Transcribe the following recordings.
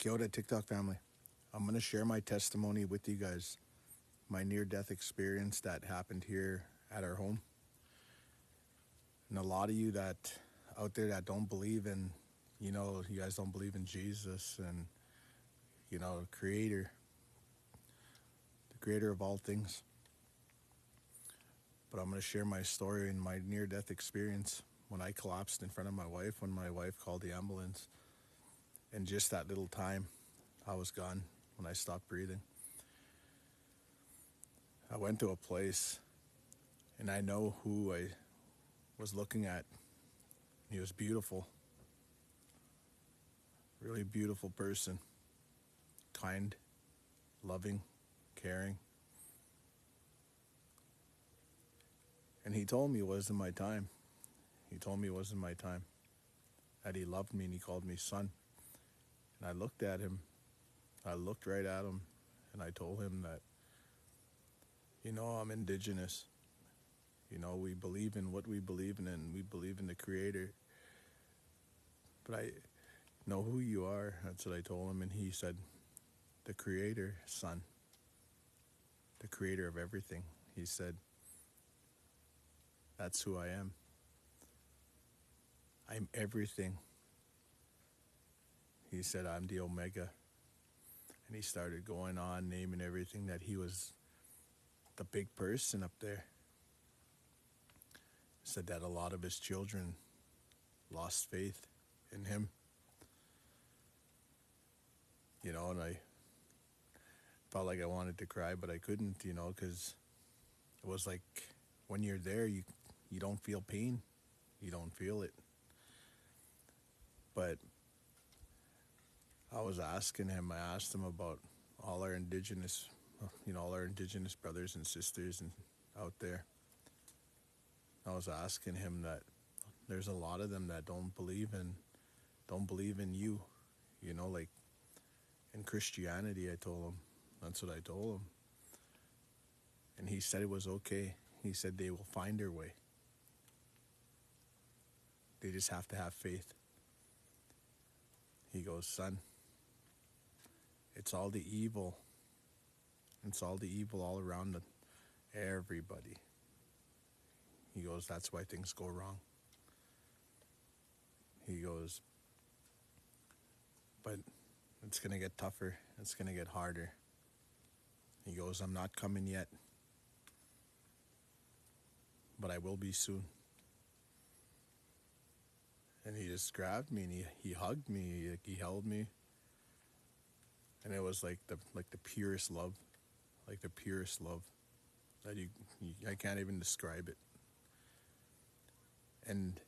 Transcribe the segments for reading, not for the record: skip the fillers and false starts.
Kia ora, TikTok family. I'm going to share my testimony with you guys, my near-death experience that happened here at our home. And a lot of you that out there that don't believe in, you guys don't believe in Jesus and, the creator of all things. But I'm going to share my story and my near-death experience when I collapsed in front of my wife, when my wife called the ambulance. And just that little time, I was gone when I stopped breathing. I went to a place, and I know who I was looking at. He was beautiful, really beautiful person, kind, loving, caring. And he told me it wasn't my time. He told me it wasn't my time, that he loved me and he called me son. And I looked at him, I looked right at him, and I told him that, I'm indigenous. We believe in what we believe in and we believe in the creator. But I know who you are. That's what I told him. And he said, the creator, son, the creator of everything. He said, that's who I am. I'm everything. He said, I'm the Omega. And he started going on, naming everything that he was the big person up there. Said that a lot of his children lost faith in him. And I felt like I wanted to cry, but I couldn't, because it was like when you're there, you don't feel pain. You don't feel it. But I was asking him, I asked him about all our indigenous brothers and sisters and out there. I was asking him that there's a lot of them that don't believe in you, like in Christianity. I told him, that's what I told him. And he said it was okay. He said they will find their way. They just have to have faith. He goes, son, it's all the evil. It's all the evil all around everybody. He goes, that's why things go wrong. He goes, but it's going to get tougher. It's going to get harder. He goes, I'm not coming yet, but I will be soon. And he just grabbed me and he hugged me, he held me. And it was like the purest love, that I can't even describe it. And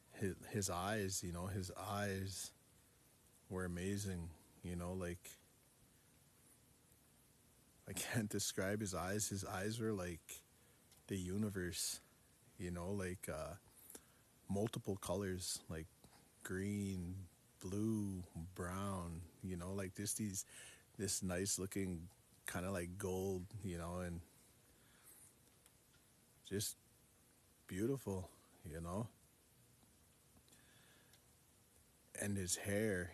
his eyes, his eyes were amazing, like I can't describe his eyes. His eyes were like the universe, like multiple colors, like green, blue, brown, like this nice looking kind of like gold, and just beautiful, And his hair,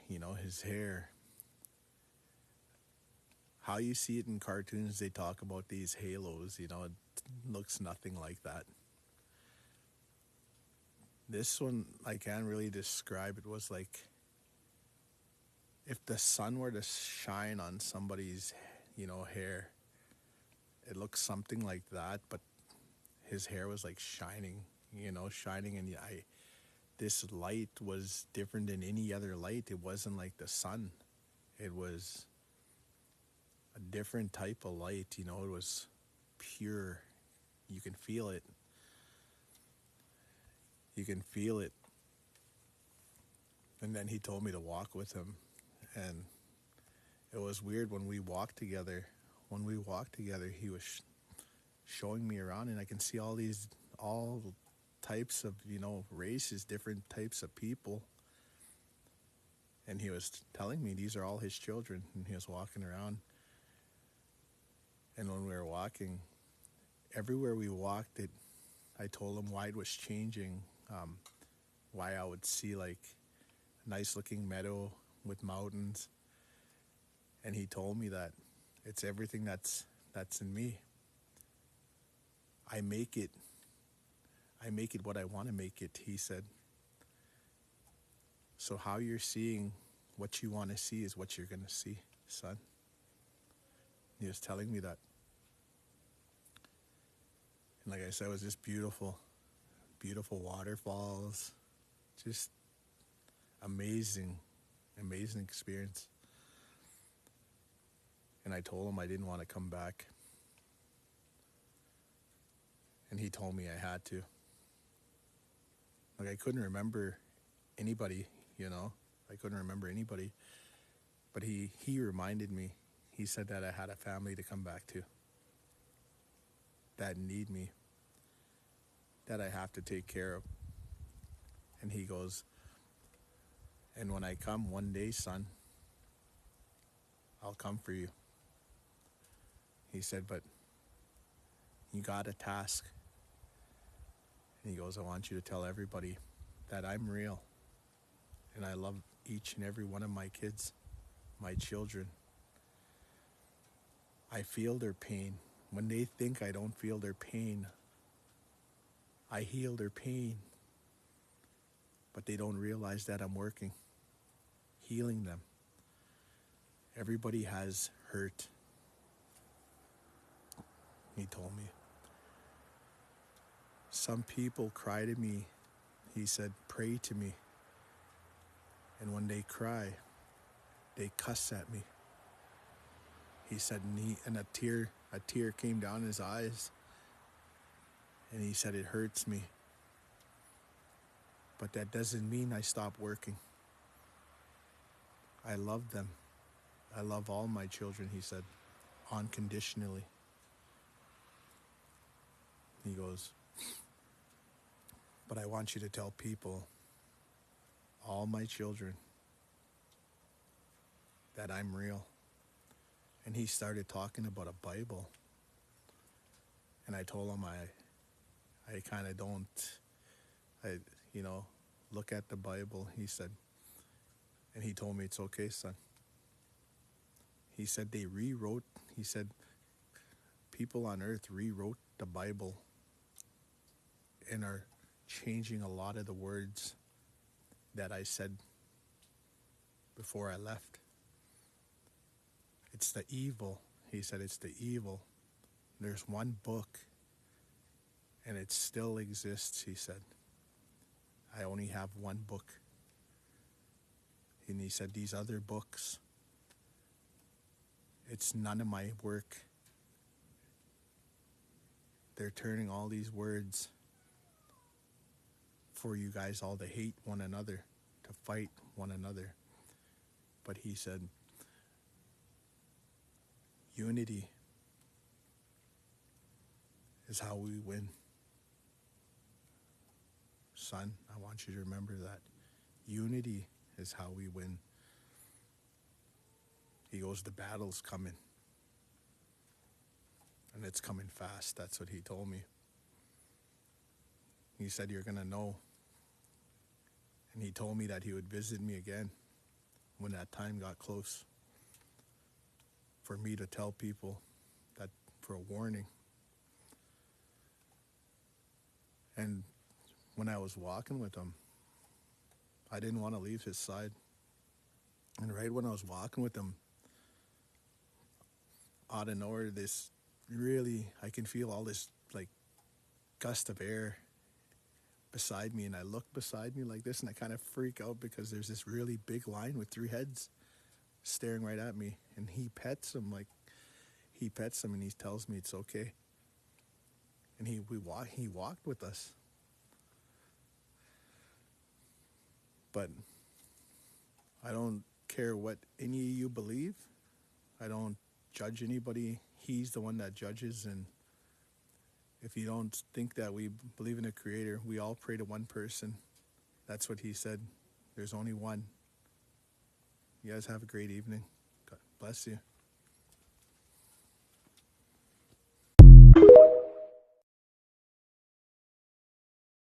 how you see it in cartoons, they talk about these halos, it looks nothing like that. This one, I can't really describe. It was like if the sun were to shine on somebody's, hair, it looks something like that, but his hair was like shining, and this light was different than any other light. It wasn't like the sun. It was a different type of light, it was pure. You can feel it. And then he told me to walk with him. And it was weird when we walked together. He was showing me around, and I can see all types of, races, different types of people. And he was telling me these are all his children, and he was walking around. And when we were walking, everywhere we walked, I told him why it was changing, why I would see like a nice looking meadow with mountains, And he told me that it's everything that's in me. I make it what I want to make it, he said. So how you're seeing what you want to see is what you're going to see, son. He was telling me that. And like I said, it was just beautiful, beautiful waterfalls, just amazing experience. And I told him I didn't want to come back. And he told me I had to. Like, I couldn't remember anybody, I couldn't remember anybody. But he reminded me, he said that I had a family to come back to, that need me, that I have to take care of. And he goes, and when I come one day, son, I'll come for you. He said, but you got a task. And he goes, I want you to tell everybody that I'm real. And I love each and every one of my kids, my children. I feel their pain. When they think I don't feel their pain, I heal their pain. But they don't realize that I'm working, healing them. Everybody has hurt, he told me. Some people cry to me. He said, pray to me. And when they cry, they cuss at me. He said, and a tear came down his eyes. And he said, it hurts me. But that doesn't mean I stop working. I love them. I love all my children, he said, unconditionally. He goes, but I want you to tell people, all my children, that I'm real. And he started talking about a Bible. And I told him I kind of don't, look at the Bible, he said. And he told me, it's okay, son. He said he said, people on earth rewrote the Bible and are changing a lot of the words that I said before I left. It's the evil. He said, it's the evil. There's one book and it still exists, he said. I only have one book. And he said, these other books, it's none of my work. They're turning all these words for you guys all to hate one another, to fight one another. But he said, unity is how we win. Son, I want you to remember that. Unity is how we win. He goes, the battle's coming. And it's coming fast. That's what he told me. He said, you're going to know. And he told me that he would visit me again when that time got close, for me to tell people that, for a warning. And when I was walking with him, I didn't want to leave his side. And right when I was walking with him, out of nowhere, I can feel all this like gust of air beside me, and I look beside me like this, and I kind of freak out because there's this really big lion with 3 heads staring right at me, and he pets him, and he tells me it's okay. And he walked with us. But I don't care what any of you believe. I don't judge anybody. He's the one that judges. And if you don't think that we believe in a creator, we all pray to one person. That's what he said. There's only one. You guys have a great evening. God bless you.